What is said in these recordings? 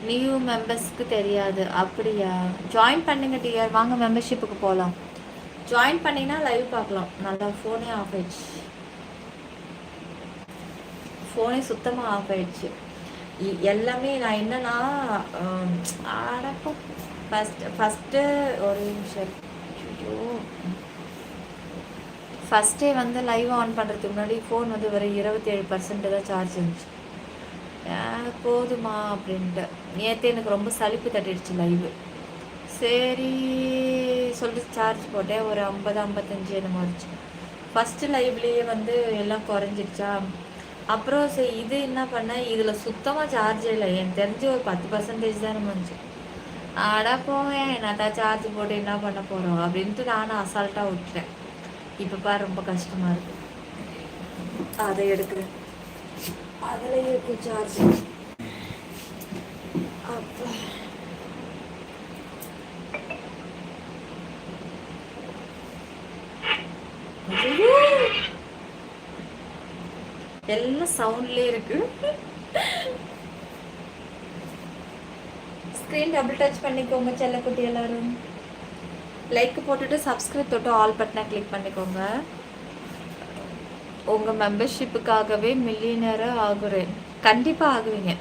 New மெம்பர்ஸ்க்கு தெரியாது. அப்படியா? ஜாயின் பண்ணுங்க டியர், வாங்க மெம்பர்ஷிப்புக்கு போகலாம். ஜாயின் பண்ணிங்கன்னா லைவ் பார்க்கலாம். நல்லா ஃபோனே ஆஃப் ஆயிடுச்சு, ஃபோனே சுத்தமாக ஆஃப் ஆயிடுச்சு. எல்லாமே நான் என்னன்னா ஆடப்போ ஃபஸ்ட்டு ஒரு நிமிஷம். ஃபஸ்ட்டே வந்து லைவ் ஆன் பண்ணுறதுக்கு முன்னாடி ஃபோன் வந்து வெறும் 27% தான் சார்ஜ் இருந்துச்சு. போதுமா அப்படின்ட்டு நேற்று எனக்கு ரொம்ப சலிப்பு தட்டிடுச்சு லைவு. சரி சொல்லிட்டு சார்ஜ் போட்டேன். ஒரு 50-55 என்னமோ இருந்துச்சு. ஃபஸ்ட்டு லைவ்லேயே வந்து எல்லாம் குறைஞ்சிடுச்சா. அப்புறம் சரி இது என்ன பண்ணேன், இதில் சுத்தமாக சார்ஜே இல்லை. எனக்கு தெரிஞ்சு ஒரு 10% தானே வந்துச்சு. ஆடா போவேன், நான் தான் சார்ஜ் போட்டு என்ன பண்ண போகிறோம் அப்படின்ட்டு நானும் அசால்ட்டாக விட்டுட்டேன். இப்போ பாரு ரொம்ப கஷ்டமாக இருக்குது. அதை எடுக்கிறேன், அதில் இருக்கு சார்ஜ். அப்போ எல்லாம் சவுண்ட்லேயே இருக்கு. ஸ்க்ரீன் டபுள் டச் பண்ணிக்கோங்க செல்லக்குட்டி எல்லாரும். லைக் போட்டுட்டு சப்ஸ்கிரைப் தொட்டு ஆல் பட்டனை கிளிக் பண்ணிக்கோங்க. உங்கள் மெம்பர்ஷிப்புக்காகவே மில்லியனராக ஆகுறேன். கண்டிப்பாக ஆகுவீங்க,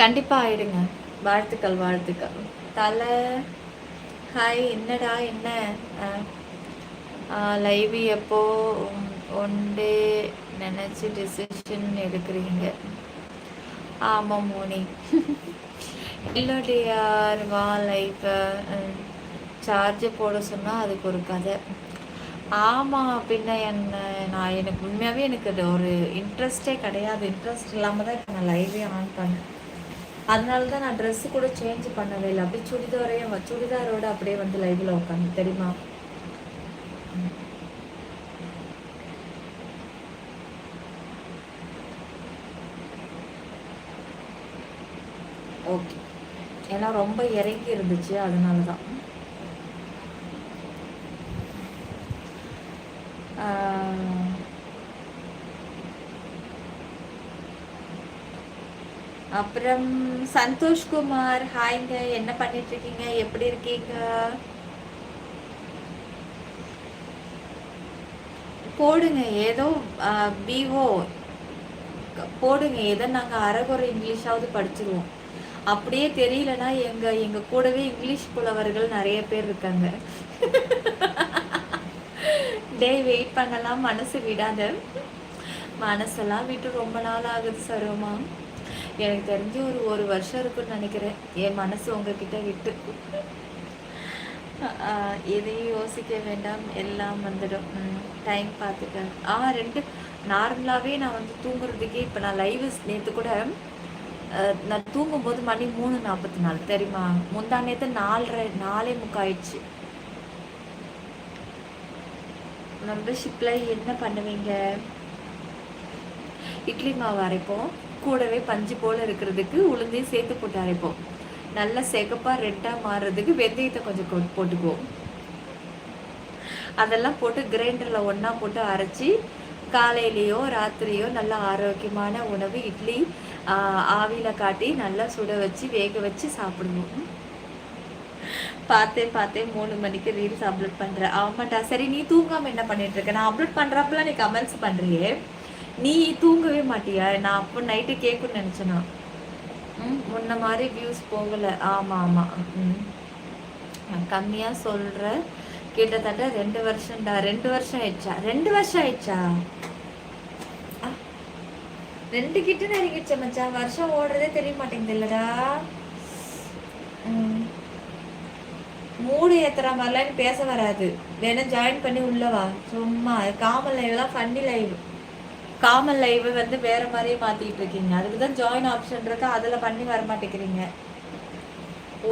கண்டிப்பாக ஆயிடுங்க. வாழ்த்துக்கள் வாழ்த்துக்கள். தலை ஹாய். என்னடா என்ன லைவ் எப்போ ஒன் டே நினச்சி டிசிஷன் எடுக்கிறீங்க? ஆமாம் மோனி. இல்லடியார் வா லைஃப் சார்ஜ் போட சொன்னால் அதுக்கு ஒரு கதை. ஆமாம் பின்ன என்ன, நான் எனக்கு உண்மையாகவே எனக்கு அது ஒரு இன்ட்ரெஸ்டே கிடையாது. இன்ட்ரெஸ்ட் இல்லாமல் தான் இப்போ நான் லைவே ஆன் பண்ணேன். அதனால தான் நான் ட்ரெஸ்ஸு கூட சேஞ்ச் பண்ணவே இல்லை. அப்படியே சுடிதாரோடு அப்படியே வந்து லைவில் உட்காந்து தெரியுமா. ஓகே, ஏன்னா ரொம்ப இறங்கி இருந்துச்சு அதனால தான். அப்புறம் சந்தோஷ்குமார் ஹாய்ங்க, என்ன பண்ணிட்டு இருக்கீங்க, எப்படி இருக்கீங்க? போடுங்க ஏதோ பிஓ போடுங்க, ஏதோ நாங்கள் அரைகுறை இங்கிலீஷாவது படிச்சிருவோம். அப்படியே தெரியலனா எங்க கூடவே இங்கிலீஷ் புலவர்கள் நிறைய பேர் இருக்காங்க. டே வெயிட் பண்ணலாம், மனசு விடாத. மனசெல்லாம் விட்டு ரொம்ப நாள் ஆகுது சரோமா. எனக்கு தெரிஞ்சு ஒரு வருஷம் இருக்குன்னு நினைக்கிறேன் என் மனசு உங்ககிட்ட விட்டு. எதையும் யோசிக்க வேண்டாம், எல்லாம் வந்துடும். டைம் பார்த்துக்க. 2 நார்மலாகவே நான் வந்து தூங்குறதுக்கே இப்போ நான் லைவ் நேற்று கூட நான் தூங்கும்போது மணி 3:44 தெரியுமா. முந்தா நேற்று 4:45 ஆயிடுச்சு. மெம்பர்ஷிப்பில் என்ன பண்ணுவீங்க? இட்லி மாவு அரைப்போம், கூடவே பஞ்சு போல் இருக்கிறதுக்கு உளுந்தையும் சேர்த்து போட்டு அரைப்போம். நல்லா செகப்பாக ரெட்டாக மாறுறதுக்கு வெந்தயத்தை கொஞ்சம் போட்டுக்குவோம். அதெல்லாம் போட்டு கிரைண்டரில் ஒன்றா போட்டு அரைச்சி காலையிலையோ ராத்திரியோ நல்ல ஆரோக்கியமான உணவு இட்லி ஆவியில் காட்டி நல்லா சுட வச்சு வேக வச்சு சாப்பிடுவோம். பார்த்தேன் 3 மணிக்கு ரீல்ஸ் அப்லோட் பண்ணுறேன். ஆமாண்டா. சரி நீ தூங்காமல் என்ன பண்ணிட்டு இருக்க? நான் அப்லோட் பண்ணுறப்பெல்லாம் நீ கமெண்ட்ஸ் பண்ணுறியே, நீ தூங்கவே மாட்டியா? நான் அப்போ நைட்டு கேட்குன்னு நினச்சேனா. முன்ன மாதிரி வியூஸ் போகலை. ஆமாம் கம்மியாக சொல்கிற. கிட்டத்தட்ட 2 வருஷம்டா. 2 வருஷம் ஆயிடுச்சா? 2 வருஷம் ஆயிடுச்சா? 2 கிட்ட நெருங்கிடுச்ச மச்சான். வருஷம் ஓடுறதே தெரிய மாட்டேங்குது இல்லடா. மூடு ஏத்துற மாதிரிலாம் பேச வராது. வேணா ஜாயின் பண்ணி உள்ளவா. சும்மா காமல் லைவ்லாம் ஃபன்னி லைவ். காமல் லைவ் வந்து வேற மாதிரியே மாத்திட்டு இருக்கீங்க. அதுக்குதான் ஜாயின் ஆப்ஷன் இருக்கு, அதுல பண்ணி வர மாட்டேங்கிறீங்க.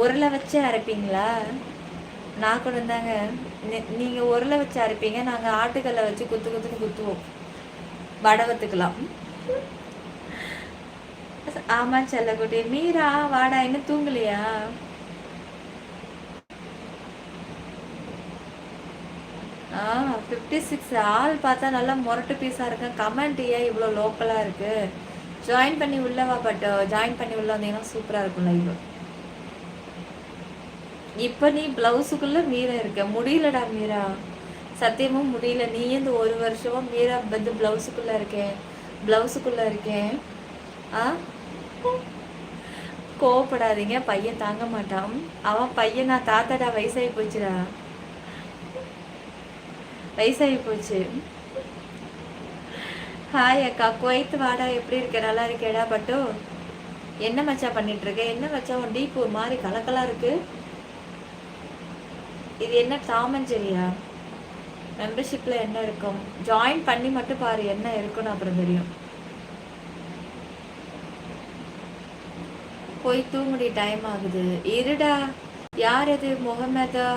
உருளை வச்சு அரைப்பீங்களா? நான் கூட இருந்தாங்க. நீங்க உருளை வச்சு அரைப்பீங்க, நாங்க ஆட்டுக்கல்லை வச்சு குத்துன்னு குத்துவோம் வடவத்துக்கலாம். ஆமா செல்லக்குட்டி. மீரா வாடா, இன்னும் தூங்கலையா? ஆ 56 ஆள் பார்த்தா நல்லா முரட்டு பீஸா இருக்கு. கமெண்ட் ஏன் இவ்வளோ லோக்கலா இருக்கு? ஜாயின் பண்ணி உள்ளவா, பட் ஜாயின் பண்ணி உள்ள வந்தீங்கன்னா சூப்பராக இருக்கும் லைவ். இப்போ நீ ப்ளவுஸுக்குள்ளே மீரா இருக்க, முடியலடா மீரா, சத்தியமும் முடியல. நீ இந்த ஒரு வருஷமா மீரா வந்து ப்ளவுஸுக்குள்ளே இருக்கேன். ஆ, கோவப்படாதீங்க, பையன் தாங்க மாட்டான். அவன் பையன் நான் தாத்தாடா, வயசாகி போச்சுடா, வயசாகி போச்சு. ஹாய் அக்கா, குவைத்து வாடா, எப்படி இருக்க? நல்லா இருக்கேடா பட்டு. என்ன மச்சா பண்ணிட்டு இருக்க? என்ன மச்சா உன் டீப் ஒரு மாதிரி கலக்கலா இருக்கு? இது என்ன டாமஞ்சரியா? மெம்பர்ஷிப்ல என்ன இருக்கும்? ஜாயின் பண்ணி மட்டும் பாரு என்ன இருக்குன்னு, அப்புறம் தெரியும். போய் தூங்குடி, டைம் ஆகுது. இருடா. யார் அது? முகமதா?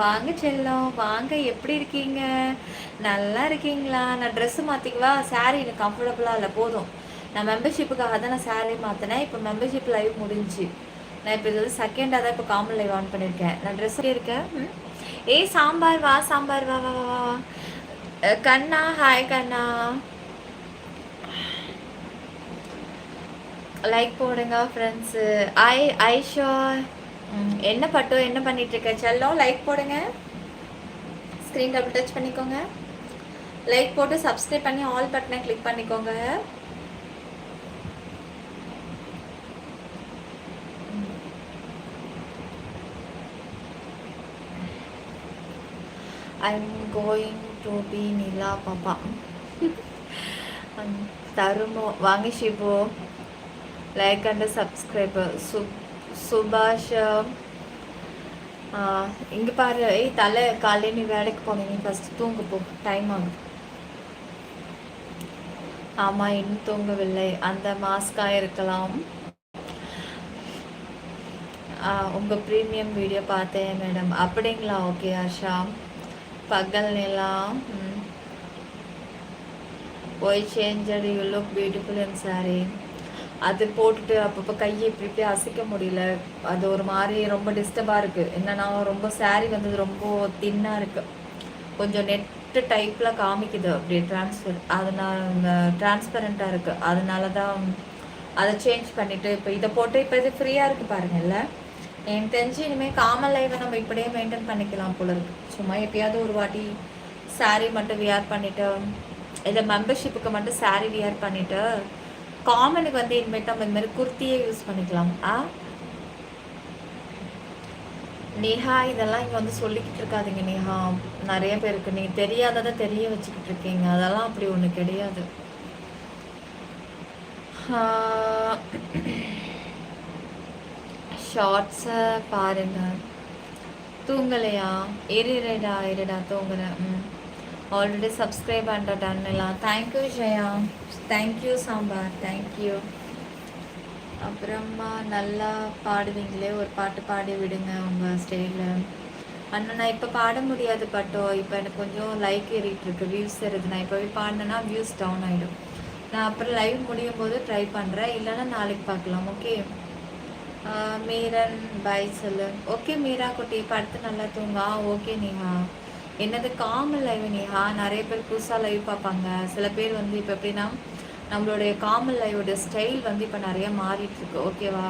வாங்க செல்லம், வாங்க. எப்படி இருக்கீங்க? நல்லா இருக்கீங்களா? நான் ட்ரெஸ்ஸு மாற்றிக்குவா? சாரீ எனக்கு கம்ஃபர்டபுளாக இல்லை, போதும். நான் மெம்பர்ஷிப்புக்காக தான் நான் சாரீ மாற்றினேன். இப்போ மெம்பர்ஷிப் லைவ் முடிஞ்சு. நான் இப்போ இது வந்து செகண்டாக தான் இப்போ காமன் லைவ் ஆன் பண்ணியிருக்கேன். நான் ட்ரெஸ் இருக்கேன். ஏய் சாம்பார் வா, சாம்பார் வா வா வா. கண்ணா, ஹாய் கண்ணா. லைக் போடுங்க ஃப்ரெண்ட்ஸு. ஐஷா, என்ன பட்டு என்ன பண்ணிட்டு இருக்க செல்லம்? லைக் போடுங்க, ஸ்க்ரீன் டபுள் டச் பண்ணிக்கோங்க, லைக் போட்டு சப்ஸ்கிரைப் பண்ணி ஆல் பட்டனை கிளிக் பண்ணிக்கோங்க. ஐம் கோயிங் டு பி நிலா பாப்பா. தருமோ வாங்க ஷிபு, லைக் அண்ட் சப்ஸ்கிரைபர். சுபாஷ் இங்கே பாரு. ஏய் தலை, காலையில் நீ வேலைக்கு போனீங்க, நீ ஃபஸ்ட்டு தூங்க போ, டைம் ஆகுது. ஆமாம், இன்னும் தூங்கவில்லை. அந்த மாஸ்காக இருக்கலாம். உங்கள் ப்ரீமியம் வீடியோ பார்த்தேன் மேடம். அப்படிங்களா? ஓகே ஆஷா. பகல் நிலா. போய் changer, you look beautiful in sorry. அது போட்டுட்டு அப்பப்போ கையை இப்படி அசைக்க முடியல. அது ஒரு மாதிரி ரொம்ப டிஸ்டர்பாக இருக்குது. என்னன்னா ரொம்ப சாரீ வந்தது ரொம்ப தின்னாக இருக்குது, கொஞ்சம் நெட்டு டைப்பில் காமிக்குது அப்படியே ட்ரான்ஸ்ஃபர். அதனால் டிரான்ஸ்பரண்ட்டாக இருக்குது. அதனால தான் அதை சேஞ்ச் பண்ணிவிட்டு இப்போ இதை போட்டு இப்போ இது ஃப்ரீயாக இருக்குது பாருங்கள்ல. எனக்கு தெரிஞ்சு இனிமேல் காமன் லைவை நம்ம இப்படியே மெயின்டைன் பண்ணிக்கலாம் போல இருக்குது. சும்மா எப்பயாவது ஒரு வாட்டி சாரீ மட்டும் வியர் பண்ணிவிட்டு, இல்லை மெம்பர்ஷிப்புக்கு மட்டும் சாரீ வியர் பண்ணிவிட்டு, காமனுக்கு வந்து இனிமேட்டு நம்ம இந்த மாதிரி குர்த்தியே யூஸ் பண்ணிக்கலாம். நேஹா, இதெல்லாம் இங்கே வந்து சொல்லிக்கிட்டு இருக்காதிங்க நேஹா. நிறைய பேருக்கு நீங்கள் தெரியாததை தெரிய வச்சுக்கிட்டு இருக்கீங்க. அதெல்லாம் அப்படி ஒன்று கிடையாது. ஷார்ட்ஸை பாருங்க. தூங்கலையா? இருடா தூங்குறேன். ஆல்ரெடி சப்ஸ்கிரைப் பண்ணிட்டேன்லாம். Thank you Jaya, thank you sambar, thank you. அப்புறமா நல்லா பாடுவீங்களே, ஒரு பாட்டு பாடி விடுங்க உங்கள் ஸ்டைலில். அண்ணா நான் இப்போ பாட முடியாது பட்டோ, இப்போ எனக்கு கொஞ்சம் லைக் ஏறிட்டுருக்கு, வியூஸ் ஏறுது. நான் இப்போவே பாடினேன்னா வியூஸ் டவுன் ஆகிடும். நான் அப்புறம் லைவ் முடியும் போது ட்ரை பண்ணுறேன், இல்லைன்னா நாளைக்கு பார்க்கலாம். ஓகே மீரன் பாய் சொல்லு. ஓகே மீரா குட்டி, படுத்து நல்லா தூங்க. ஓகே நேஹா. என்னது காமன் லைவ் நேஹா? நிறைய பேர் புதுசாக லைவ் பார்ப்பாங்க. சில பேர் வந்து இப்போ எப்படின்னா நம்மளுடைய காமன் லைவோட ஸ்டைல் வந்து இப்போ நிறைய மாறிட்டுருக்கு. ஓகேவா?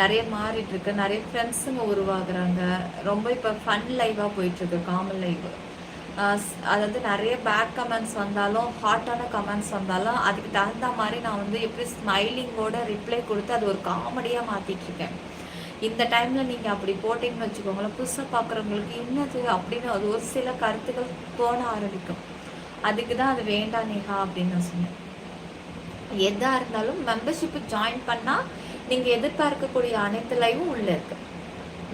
நிறைய மாறிட்டுருக்கு. நிறைய ஃப்ரெண்ட்ஸுங்க உருவாகுறாங்க. ரொம்ப இப்போ ஃபன் லைவாக போயிட்டுருக்கு காமன் லைவ். அதாவது நிறைய பேட் கமெண்ட்ஸ் வந்தாலும், ஹாட்டான கமெண்ட்ஸ் வந்தாலும், அதுக்கு தகுந்த மாதிரி நான் வந்து எப்படி ஸ்மைலிங்கோட ரிப்ளை கொடுத்து அது ஒரு காமெடியாக மாற்றிட்டுருக்கேன். இந்த டைமில் நீங்கள் அப்படி போட்டிங்கன்னு வச்சுக்கோங்களேன், புதுசாக பார்க்குறவங்களுக்கு இன்னது அப்படின்னு அது ஒரு சில கருத்துக்கள் தோண ஆரம்பிக்கும். அதுக்கு தான் அது வேண்டாம் நேஹா அப்படின்னு நான் சொன்னேன். எதாக இருந்தாலும் மெம்பர்ஷிப்பு ஜாயின் பண்ணால் நீங்கள் எதிர்பார்க்கக்கூடிய அனைத்து லைவும் உள்ளே இருக்கு.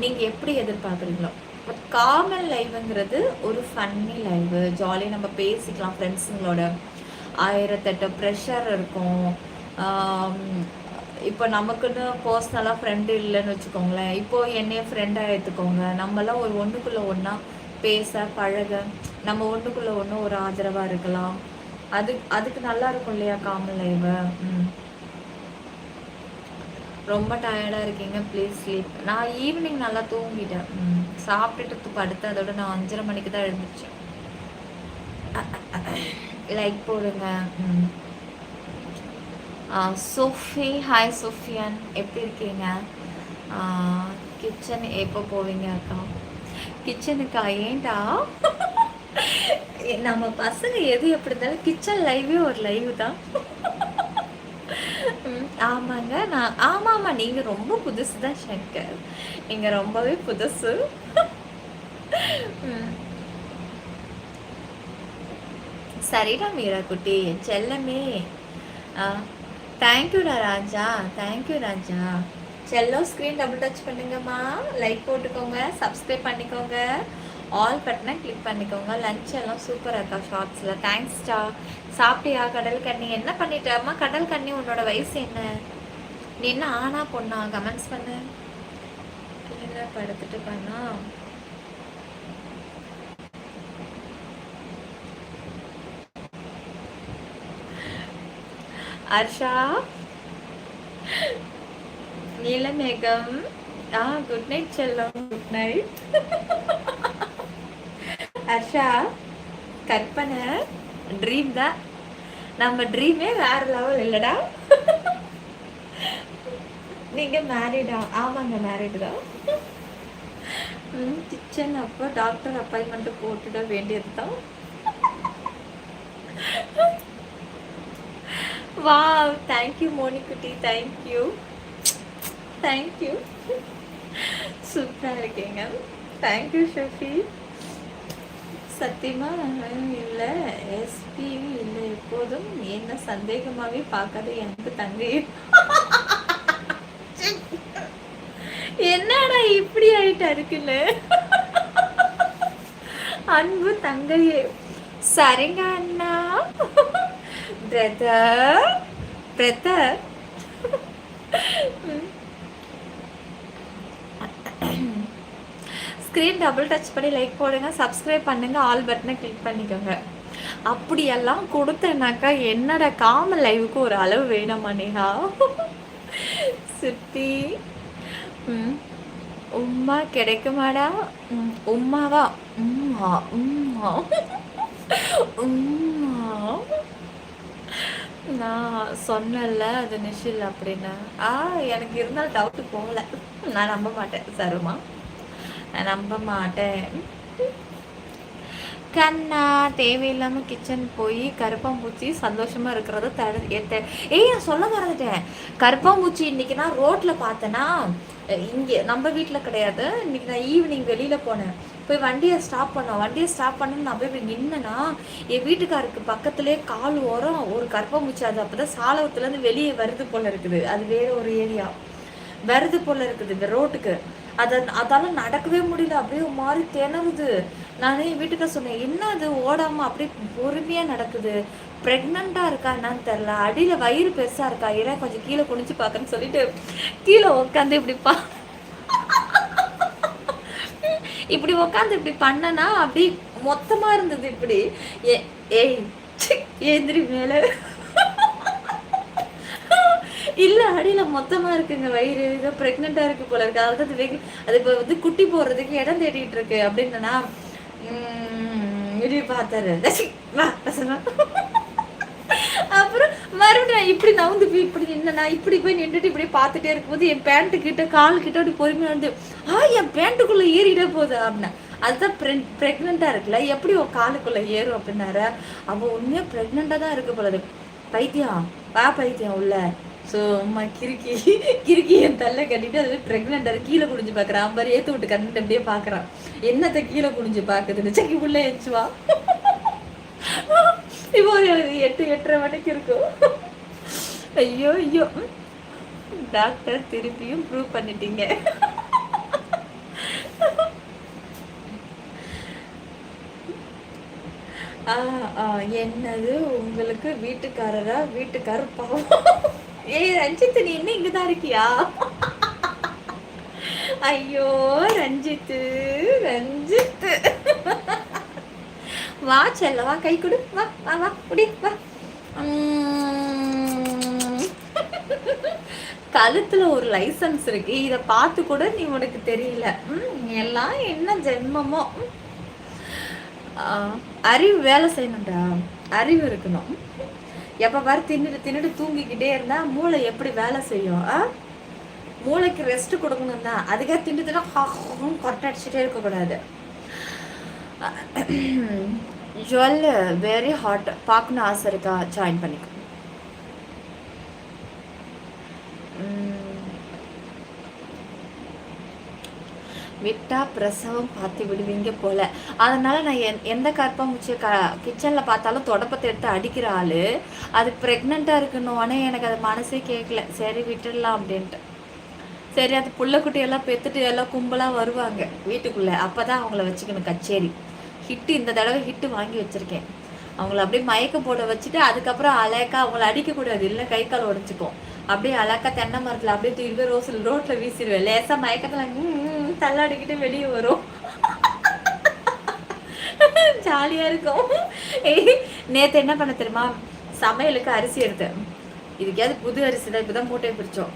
நீங்கள் எப்படி எதிர்பார்க்குறீங்களோ. பட் காமன் லைவுங்கிறது ஒரு ஃபன்னி லைவு, ஜாலியாக நம்ம பேசிக்கலாம் ஃப்ரெண்ட்ஸுங்களோட. 1008 ப்ரெஷர் இருக்கும். இப்போ நமக்குன்னு பர்சனலாக ஃப்ரெண்டு இல்லைன்னு வச்சுக்கோங்களேன், இப்போது என்னைய ஃப்ரெண்டாக எடுத்துக்கோங்க. நம்மளாம் ஒரு ஒன்றுக்குள்ளே ஒன்றா பேச பழக, நம்ம ஒன்றுக்குள்ளே ஒன்று ஒரு ஆதரவாக இருக்கலாம். அதுக்கு நல்லா இருக்கும் இல்லையா காமன் லைவு. ரொம்ப டயர்டாக இருக்கீங்க, ப்ளீஸ் ஸ்லீப். நான் ஈவினிங் நல்லா தூங்கிட்டேன். சாப்பிட்டுட்டு படுத்து அதோட நான் 5:30 மணிக்கு தான் எழுந்துச்சேன். லைக் போடுங்க. சோஃபி, ஹாய் சோஃபியன், எப்படி இருக்கீங்க? கிச்சன் எப்போ போவீங்க அக்கா? கிச்சனுக்கா? ஏன்டா நம்ம பசங்க எது எப்படி இருந்தாலும் கிச்சன் லைவே ஒரு லைவ் தான். ஆமாங்க. ஆமாம், நீங்கள் ரொம்ப புதுசு தான் சங்கர். நீங்கள் ரொம்பவே புதுசு. சரிடா மீரா குட்டி, என் செல்லமே. தேங்க்யூடா ராஜா, தேங்க்யூ ராஜா. செல்லோ ஸ்க்ரீன் டபுள் டச் பண்ணுங்கம்மா, லைக் போட்டுக்கோங்க, சப்ஸ்கிரைப் பண்ணிக்கோங்க, ஆல் பட்டனை கிளிக் பண்ணிக்கோங்க. லஞ்ச் எல்லாம் சூப்பராக இருக்கா ஷார்ட்ஸில். தேங்க்ஸ்டா. சாப்பிட்டியா கடல் கண்ணி? என்ன பண்ணிட்டேம்மா கடல் கண்ணி? உன்னோட வயசு என்ன? நீ என்ன ஆனா பொண்ணா? கமெண்ட்ஸ் பண்ணு. கீழே படுத்துட்டு பண்ணா. அர்ஷா, நீலமேகம், குட் நைட் செல்லம், குட் நைட். அர்ஷா, கற்பனை ட்ரீம் தான். நம்ம ட்ரீமே வேற லெவல் இல்லடா. நீங்க மேரிடா? ஆமாங்க, மேரிடு தான். கிச்சன் அப்போ டாக்டர் அப்பாயின்மெண்ட் போட்டுட வேண்டியது தான். வாவ், தேங்க்யூ மோனிகுட்டி, தேங்க்யூ தேங்க்யூ. சூப்பராக இருக்கீங்க. தேங்க்யூ ஷஃபி. சத்தியமா இல்லை, எஸ்பியும் இல்லை, எப்போதும் என்ன சந்தேகமாகவே பார்க்காத எனக்கு தங்கை. என்னடா இப்படி ஆயிட்டா இருக்குன்னு. அன்பு தங்கையே. சரிங்க அண்ணா. Brother brother. Screen double touch பண்ணி லைக் போடுங்க, சப்ஸ்கிரைப் பண்ணுங்க, ஆல் பட்டனை கிளிக் பண்ணிக்கோங்க. அப்படியெல்லாம் கொடுத்தேனாக்கா என்னடா காமன் லைவுக்கு ஒரு அளவு வேணுமா நேஹா? சுத்தி உம்மா கிடைக்குமாடா? உம்மாவா? உம்மா உம்மா உம்மா. நான் சொன்னல அது நிஷில் அப்படின்னா. எனக்கு இருந்தாலும் டவுட்டு போகல. நான் நம்ப மாட்டேன் சருமா, நான் நம்ப மாட்டேன். கண்ணா, தேவையில்லாமல் கிச்சன் போய் கருப்பாம்பூச்சி சந்தோஷமாக இருக்கிறத நான் சொல்ல மறந்துட்டேன். கருப்பாம்பூச்சி இன்னைக்கு நான் ரோட்டில் பார்த்தேன்னா, இங்கே நம்ம வீட்டில் கிடையாது. இன்னைக்கு நான் ஈவினிங் வெளியில் போனேன், போய் வண்டியை ஸ்டாப் பண்ணேன்னு நான் போய் நின்னேன்னா, என் வீட்டுக்காருக்கு பக்கத்துலேயே கால் ஓரம் ஒரு கருப்பாம்பூச்சி. அது அப்போ தான் சாலவத்துலேருந்து வெளியே வருது போல் இருக்குது. அது வேறு ஒரு ஏரியா வருது போல் இருக்குது இந்த ரோட்டுக்கு. அதால நடக்கவே முடியல, அப்படியே மாதிரி திணறுது. நான் என் வீட்டுக்கு சொன்னேன், என்ன அது ஓடாமல் அப்படியே பொறுமையாக நடக்குது, ப்ரெக்னெண்ட்டாக இருக்கா என்னன்னு தெரில, அடியில் வயிறு பெருசாக இருக்கா, ஏன்னா கொஞ்சம் கீழே குனிச்சு பார்க்கன்னு சொல்லிட்டு கீழே உட்காந்து இப்படி உட்காந்து இப்படி பண்ணனா அப்படி மொத்தமாக இருந்தது. இப்படி ஏய் ஏந்திரி மேலே இல்லை, அடியில் மொத்தமாக இருக்குங்க வயிறு, ஏதோ ப்ரெக்னெண்ட்டாக இருக்குது போல இருக்கு. அதாவது அது இப்போ வந்து குட்டி போடுறதுக்கு இடம் தேடிட்டு இருக்கு அப்படின்னா இப்படி பார்த்தாரு. அப்புறம் மறுபடியும் இப்படி நவுந்து போய் இப்படி நின்னா, இப்படி போய் நின்றுட்டு இப்படி பார்த்துட்டே இருக்கும்போது என் பேண்ட்டு கிட்ட கால் கிட்ட அப்படி பொறுமையாக வந்து என் பேண்ட்டுக்குள்ளே ஏறிட போகுது அப்படின்னா. அதுதான் ப்ரெக்னெண்ட்டாக இருக்குல்ல, எப்படி உன் காலுக்குள்ளே ஏறும் அப்படின்னாரு. அவள் உண்மையாக ப்ரெக்னெண்ட்டாக தான் இருக்கு போல. பைத்தியம் பைத்தியம் உள்ள. ஸோ அம்மா கிறுக்கி என் தள்ள கட்டிட்டு அது ப்ரெக்னெண்ட்டாக கீழே குடிஞ்சு பார்க்குறான். அம்பாரி ஏற்று விட்டு கண்டு அப்படியே பார்க்குறான். என்னத்தை கீழே குடிஞ்சு பார்க்குதுன்னு சக்கி உள்ளே ஏச்சுவா. இப்போ ஒரு 8-8:30 மணிக்கு இருக்கும். ஐயோ ஐயோ, டாக்டர் திருப்பியும் ப்ரூவ் பண்ணிட்டீங்க. என்னது உங்களுக்கு வீட்டுக்காரர் பாவம். ஏய் ரஞ்சித், நீ என்ன இங்கதான் இருக்கியா? ஐயோ ரஞ்சித் வா செல்ல, வா கை கொடு, வா வா வா குடி வா. கழுத்துல ஒரு லைசன்ஸ் இருக்கு, இத பார்த்து கூட நீ உனக்கு தெரியல. எல்லாம் என்ன ஜென்மமோ. அறிவு வேலை செய்யணும்டா, அறிவு இருக்கணும். எப்போ பாரு தின்னுட்டு தின்னுட்டு தூங்கிக்கிட்டே இருந்தால் மூளை எப்படி வேலை செய்யும்? மூளைக்கு ரெஸ்ட் கொடுக்கணும் தான். அதுக்காக தின்னு தின்னு கொட்டை அடிச்சுட்டே இருக்கக்கூடாது. ஜுவல் வெரி ஹாட், பார்க்கணும் ஆசை இருக்கா? ஜாயின் பண்ணிக்கோ. விட்டா பிரசவம் பார்த்து விடுவீங்க போல. அதனால நான் எந்த கற்பமுச்சியை கிச்சனில் பார்த்தாலும் தொடப்பத்தை எடுத்து அடிக்கிற ஆள். அது ப்ரெக்னெண்ட்டாக இருக்கணும். ஆனால் எனக்கு அது மனசே கேட்கல. சரி விட்டுடலாம் அப்படின்ட்டு. சரி அது புள்ளக்குட்டியெல்லாம் பெற்றுட்டு எல்லாம் கும்பலாக வருவாங்க வீட்டுக்குள்ளே. அப்போ தான் அவங்கள வச்சுக்கணும் கச்சேரி. ஹிட்டு இந்த தடவை ஹிட்டு வாங்கி வச்சுருக்கேன். அவங்கள அப்படியே மயக்க போட வச்சுட்டு அதுக்கப்புறம் அழகா அவங்கள அடிக்கக்கூடாது, இல்லை கை கால் உடச்சிக்கும். அப்படியே அழகா தென்னை மரத்தில் அப்படியே தூக்கி ரோஸில் ரோட்டில் வீசிடுவேன். லேசாக மயக்கத்தில் தள்ளாடிக்கிட்டு வெளியே வரும். ஜாலியாக இருக்கும். நேற்று என்ன பண்ண தெரியுமா? சமையலுக்கு அரிசி எடுத்தேன். இதுக்காவது புது அரிசி தான், இப்போ தான் மூட்டையை பிரித்தோம்.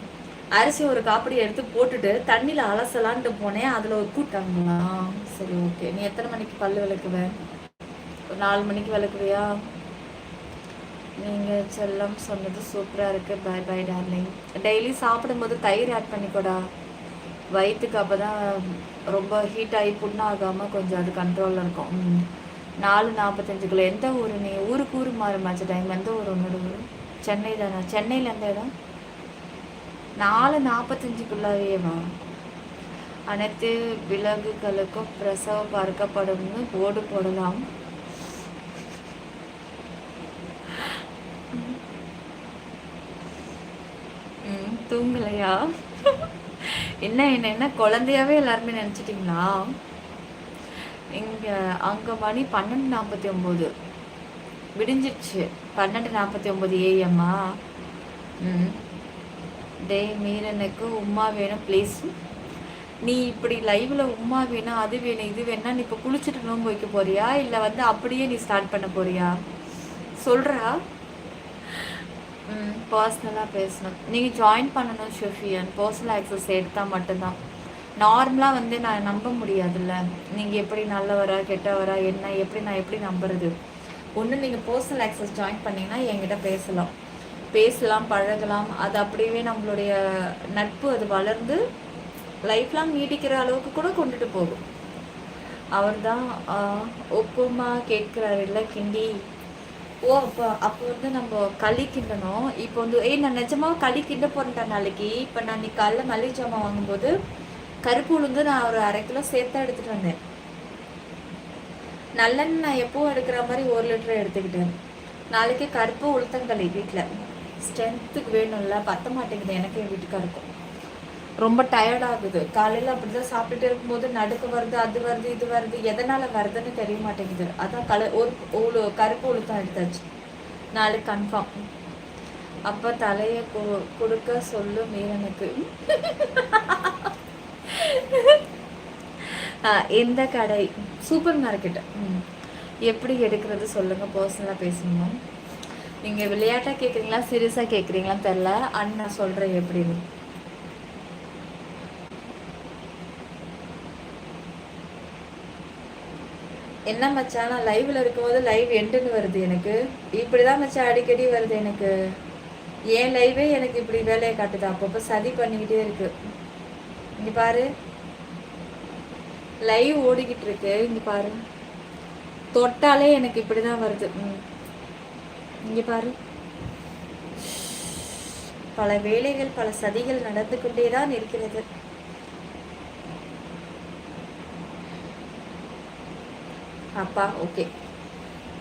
அரிசி ஒரு காப்படி எடுத்து போட்டுட்டு தண்ணியில் அலசலான்ட்டு போனேன். அதில் ஒரு கூட்டாங்களா? சரி ஓகே. நீ எத்தனை மணிக்கு பல் விளக்குவேன்? ஒரு 4 மணிக்கு விளக்குவியா? நீங்கள் செல்லம் சொன்னது சூப்பராக இருக்குது. By by darling. டெய்லி சாப்பிடும்போது தயிர் ஆட் பண்ணிக்கூடா வயிற்றுக்கு. அப்போ தான் ரொம்ப ஹீட் ஆகி புண்ணாகாமல் கொஞ்சம் அது கண்ட்ரோலில் இருக்கும். 4:45. எந்த ஊர் நீ? ஊருக்கு ஊர் மாறுமாச்சு டைம். எந்த ஊர் உன்னோட ஊர்? சென்னை தானே? சென்னையில் எந்த இடம்? 4:45 அனைத்து விலங்குகளுக்கும் பிரசவம் பார்க்கப்படும்னு போர்டு போடலாம். தூங்கலையா? என்ன குழந்தையாவே எல்லாருமே நினச்சிட்டிங்களா? இங்கே அங்கே மணி 12:49 விடிஞ்சிடுச்சு. 12:49 AM-ஆ? டே மீரனுக்கு உமா வேணும் ப்ளீஸ். நீ இப்படி லைவ்ல உமா வேணும் அது வேணும் இது வேணும்னா நீ இப்போ குளிச்சுட்டு நோம்பு வைக்க போறியா, இல்லை வந்து அப்படியே நீ ஸ்டார்ட் பண்ண போறியா? சொல்றா. பர்சனலாக பேசணும். நீங்கள் ஜாயின் பண்ணணும் ஷெஃபியன். பர்சனல் ஆக்சஸ் எடுத்தால் மட்டும்தான். நார்மலாக வந்து நான் நம்ப முடியாதுல்ல. நீங்கள் எப்படி நல்லவரா கெட்டவரா என்ன எப்படி நான் எப்படி நம்புறது? ஒன்று நீங்கள் பர்சனல் ஆக்சஸ் ஜாயின் பண்ணிங்கன்னா என்கிட்ட பேசலாம் பழகலாம். அது அப்படியே நம்மளுடைய நட்பு அது வளர்ந்து லைஃப் லாங் நீடிக்கிற அளவுக்கு கூட கொண்டுட்டு போகும். அவர் தான் ஒப்புமா கேட்குறாரு இல்லை கிண்டி. ஓ அப்போ வந்து நம்ம களி கிண்டணும். இப்போ வந்து நான் நிஜமாக களி கிண்ட போகிறேன் நாளைக்கு. இப்போ நான் இன்னைக்கு காலைல மல்லிகை ஜாமான் வாங்கும்போது கருப்பு உளுந்து நான் ஒரு 1/2 கிலோ சேர்த்தா எடுத்துகிட்டு வந்தேன். நல்லெண்ணெய் நான் எப்பவும் எடுக்கிற மாதிரி 1 லிட்டர் எடுத்துக்கிட்டேன். நாளைக்கு கருப்பு உளுத்தங்களி வீட்டில் ஸ்ட்ரென்த்துக்கு வேணும்ல, பத்த மாட்டேங்குது எனக்கு என் வீட்டுக்காருக்கும். ரொம்ப டயர்டாகுது. காலையில் அப்படி தான் சாப்பிட்டுட்டே இருக்கும்போது நடுக்கு வருது, அது வருது இது வருது. எதனால் வருதுன்னு தெரிய மாட்டேங்குது. அதான் ஒரு கருப்பு உளுத்தம் எடுத்தாச்சு. நாளைக்கு கன்ஃபார்ம். அப்போ தலையை கொடுக்க சொல்லு மீரனுக்கு. எந்த கடை? Super market. எப்படி எடுக்கிறது சொல்லுங்கள். பர்சனலாக பேசணுமா? நீங்கள் விளையாட்டாக கேட்குறீங்களா சீரியஸாக கேட்குறீங்களான்னு தெரில. அண்ணா சொல்கிறேன் எப்படின்னு. என்ன மச்சான் நான் லைவில் இருக்கும்போது லைவ் எண்டுன்னு வருது எனக்கு. இப்படி தான் மச்சான் அடிக்கடி வருது எனக்கு. ஏன் லைவே எனக்கு இப்படி வேலையை காட்டுது. அப்பப்போ சதி பண்ணிக்கிட்டே இருக்கு. இங்கே பாரு லைவ் ஓடிக்கிட்டு இருக்கு. இங்கே பாரு தொட்டாலே எனக்கு இப்படி தான் வருது. இங்கே பாரு பல வேலைகள் பல சதிகள் நடந்து கொண்டே தான் இருக்கிறது. அப்பா ஓகே.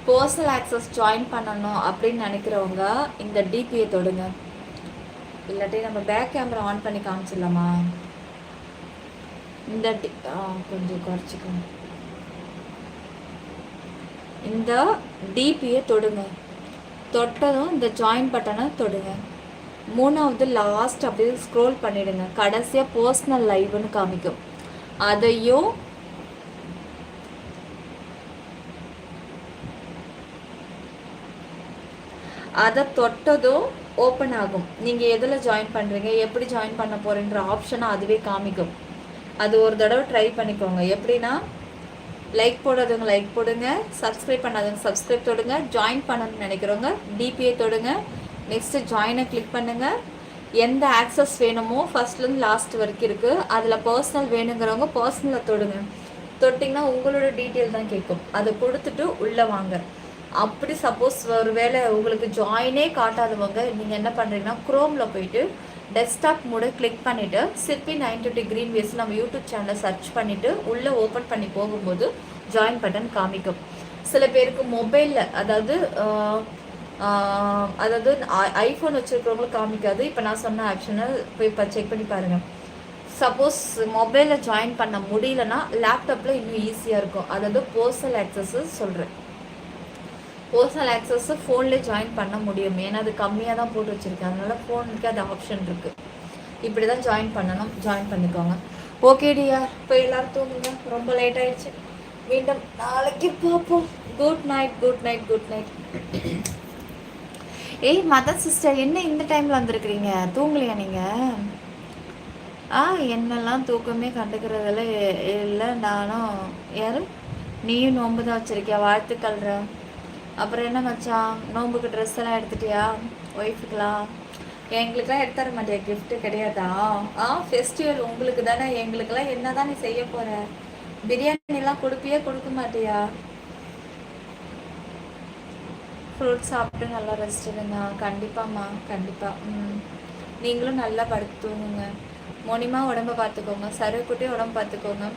பர்சனல் ஆக்சஸ் ஜாயின் பண்ணணும் அப்படின்னு நினைக்கிறவங்க இந்த டிபியை தொடுங்க. இல்லாட்டி நம்ம பேக் கேமரா ஆன் பண்ணி காமிச்சிடலாமா? இந்த கொஞ்சம் குறைச்சிக்கோங்க. இந்த டிபியை தொடுங்க. தொட்டதும் இந்த ஜாயின் பட்டனை தொடுங்க. 3வது லாஸ்ட் அப்படியே ஸ்க்ரோல் பண்ணிடுங்க. கடைசியாக பர்சனல் லைவ்னு காமிக்கும். அதையும் அதை தொட்டதும் ஓப்பன் ஆகும். நீங்கள் எதில் ஜாயின் பண்ணுறீங்க எப்படி ஜாயின் பண்ண போகிறீன்ற ஆப்ஷனை அதுவே காமிக்கும். அது ஒரு தடவை ட்ரை பண்ணிக்கோங்க. எப்படின்னா லைக் போடாதவங்க லைக் போடுங்க, சப்ஸ்கிரைப் பண்ணாதவங்க சப்ஸ்கிரைப் தொடுங்க, ஜாயின் பண்ணணும்னு நினைக்கிறவங்க டிபிஏ தொடுங்க, நெக்ஸ்ட்டு ஜாயினை கிளிக் பண்ணுங்கள். எந்த ஆக்சஸ் வேணுமோ ஃபர்ஸ்ட்லேருந்து லாஸ்ட் வரைக்கும் இருக்குது. அதில் பர்சனல் வேணுங்கிறவங்க பர்சனலை தொடுங்க. தொட்டிங்கன்னா உங்களோட டீட்டெயில் தான் கேட்கும். அதை கொடுத்துட்டு உள்ளே வாங்க. அப்படி சப்போஸ் ஒரு வேளை உங்களுக்கு ஜாயினே காட்டாதவங்க நீங்கள் என்ன பண்ணுறீங்கன்னா க்ரோமில் போயிட்டு டெஸ்க்டாப் மோட கிளிக் பண்ணிவிட்டு சிற்பி 920 க்ரீன் வேஸ் நம்ம யூடியூப் சேனலை சர்ச் பண்ணிவிட்டு உள்ளே ஓப்பன் பண்ணி போகும்போது ஜாயின் பட்டன் காமிக்கும். சில பேருக்கு மொபைலில் அதாவது ஐஃபோன் வச்சுருக்கிறவங்களுக்கு காமிக்காது. இப்போ நான் சொன்ன ஆப்ஷனை போய் இப்போ செக் பண்ணி பாருங்கள். சப்போஸ் மொபைலில் ஜாயின் பண்ண முடியலன்னா லேப்டாப்பில் இன்னும் ஈஸியாக இருக்கும். அதாவது பர்சனல் ஆக்சஸ்ஸு சொல்கிறேன். பர்சனல் ஆக்சஸ்ஸு ஃபோன்லேயே ஜாயின் பண்ண முடியும். ஏன்னா அது கம்மியாக தான் போட்டு வச்சுருக்கேன். அதனால் ஃபோனுக்கு அது ஆப்ஷன் இருக்குது. இப்படி தான் ஜாயின் பண்ணணும். ஜாயின் பண்ணிக்கோங்க. ஓகே டியா, இப்போ எல்லோரும் தூங்குங்க. ரொம்ப லேட் ஆகிடுச்சு. மீண்டும் நாளைக்கு பார்ப்போம். Good night, good night, good night. ஏய் மதர் சிஸ்டர், என்ன இந்த டைமில் வந்திருக்கிறீங்க? தூங்கலையா நீங்கள்? என்னெல்லாம் தூக்கமே கண்டுக்கிறதில்ல இல்லை. நானும் யார் நீயும் நோன்பு தான் வச்சுருக்கியா? வாழ்த்துக்கள்ற. அப்புறம் என்ன மச்சான், நோன்புக்கு ட்ரெஸ் எல்லாம் எடுத்துட்டியா ஒய்ஃபுக்கெலாம்? எங்களுக்கெல்லாம் எடுத்து தர மாட்டியா? கிஃப்ட்டு கிடையாதா? ஃபெஸ்டிவல் உங்களுக்கு தானே. எங்களுக்கெல்லாம் என்ன தான் நீ செய்ய போகிற? பிரியாணிலாம் கொடுப்பியா கொடுக்க மாட்டியா? ஃப்ரூட்ஸ் சாப்பிட்டு நல்லா ரெஸ்ட் எடுங்க. கண்டிப்பாம்மா, கண்டிப்பாக. நீங்களும் நல்லா படுத்து தூங்குங்க. மோனிமா உடம்பை பார்த்துக்கோங்க. சருக்குட்டியும் உடம்பு பார்த்துக்கோங்க.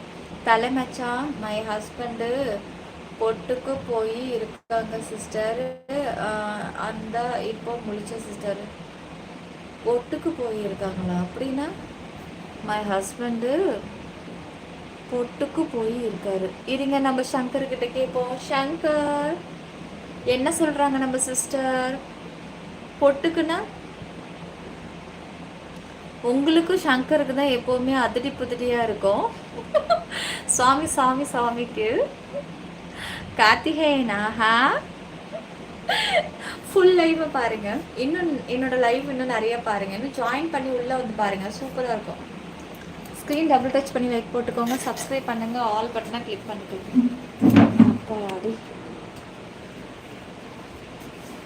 தலை மச்சான், மை ஹஸ்பண்டு பொட்டுக்கு போய் இருக்காங்க சிஸ்டர். அந்த இப்போ முழிச்ச சிஸ்டர் பொட்டுக்கு போய் இருக்காங்களா? அப்படின்னா மை ஹஸ்பண்டு பொட்டுக்கு போய் இருக்காரு. இருங்க நம்ம சங்கர்கிட்ட கேட்போம். சங்கர் என்ன சொல்கிறாங்க நம்ம சிஸ்டர்? பொட்டுக்குன்னா உங்களுக்கும் சங்கருக்கு தான் எப்போவுமே அதிரி புதிரியாக இருக்கும். சுவாமி சாமி சாமிக்கு கார்த்திகேயனா? ஃபுல் லைவை பாருங்கள். இன்னும் என்னோட லைவ் இன்னும் நிறைய பாருங்கள். இன்னும் ஜாயின் பண்ணி உள்ளே வந்து பாருங்கள். சூப்பராக இருக்கும். ஸ்க்ரீன் டபுள் டச் பண்ணி லைக் போட்டுக்கோங்க. சப்ஸ்கிரைப் பண்ணுங்கள். ஆல் பட்டனாக கிளிக் பண்ணிக்கோங்க. அப்பாடி